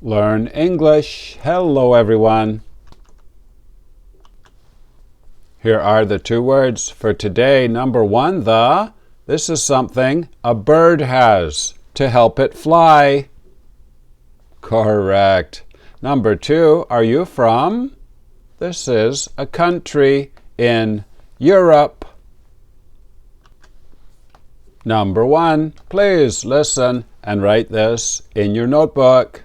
Learn English. Hello, everyone. Here are the two words for today. Number one, the. This is something a bird has to help it fly. Correct. Number two, are you from? This is a country in Europe. Number one, please listen and write this in your notebook.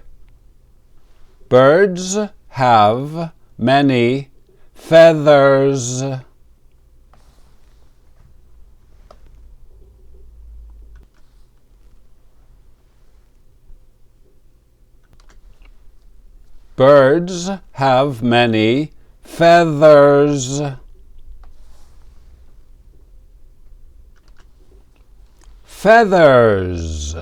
Birds have many feathers. Birds have many feathers. Feathers.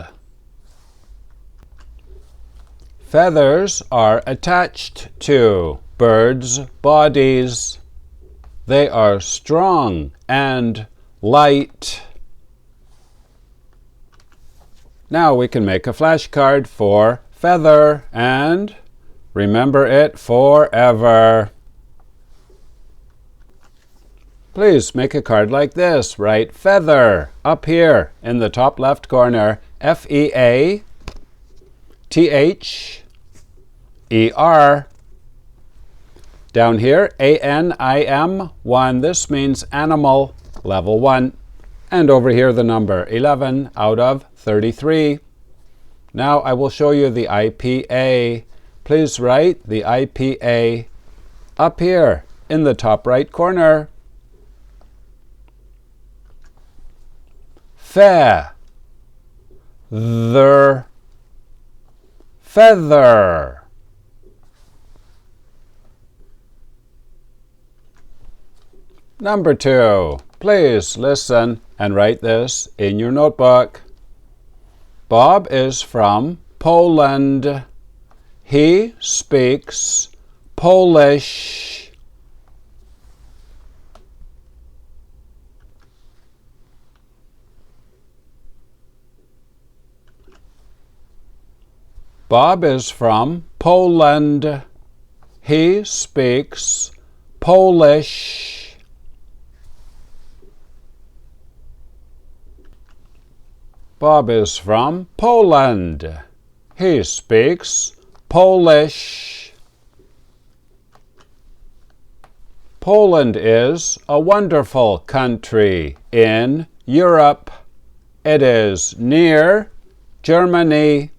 Feathers are attached to birds' bodies. They are strong and light. Now we can make a flashcard for feather and remember it forever. Please make a card like this. Write feather up here in the top left corner. F-E-A-T-H-E-R. Down here, A-N-I-M-1. This means animal, level 1. And over here, the number 11 out of 33. Now I will show you the IPA. Please write the IPA up here in the top right corner. Feather. Feather. Number two, please listen and write this in your notebook. Bob is from Poland. He speaks Polish. Bob is from Poland. He speaks Polish. Bob is from Poland. He speaks Polish. Poland is a wonderful country in Europe. It is near Germany.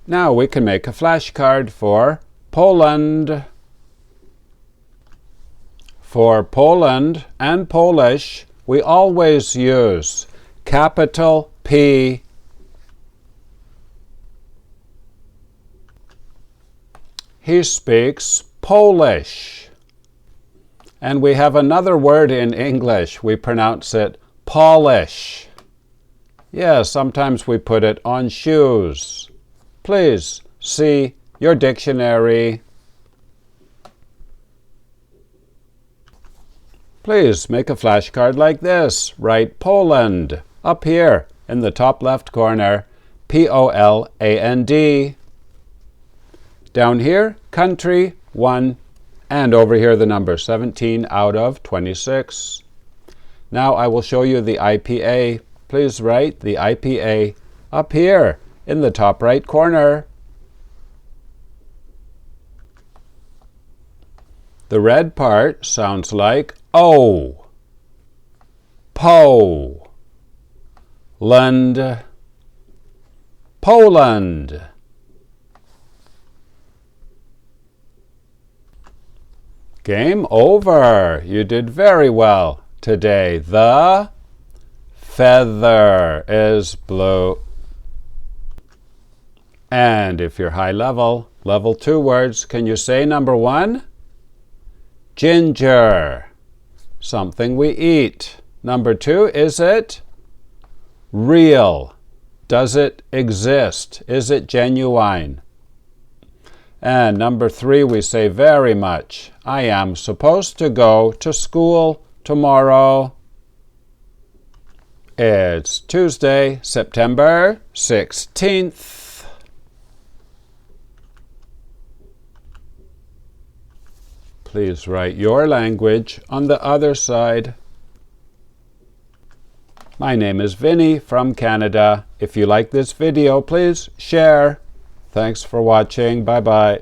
Now we can make a flashcard for Poland. For Poland and Polish, we always use capital P. He speaks Polish. And we have another word in English. We pronounce it polish. Yes, sometimes we put it on shoes. Please see your dictionary. Please make a flashcard like this. Write Poland up here in the top left corner. P-O-L-A-N-D. Down here, country 1. And over here, the number 17 out of 26. Now I will show you the IPA. Please write the IPA up here in the top right corner. The red part sounds like O. Po. Land. Poland. Game over. You did very well today. The feather is blue. And if you're high level, level 2 words, can you say number 1? Ginger. Something we eat. Number 2, is it real? Does it exist? Is it genuine? And number 3, we say very much. I am supposed to go to school tomorrow. It's Tuesday, September 16th. Please write your language on the other side. My name is Vinny from Canada. If you like this video, please share. Thanks for watching. Bye-bye.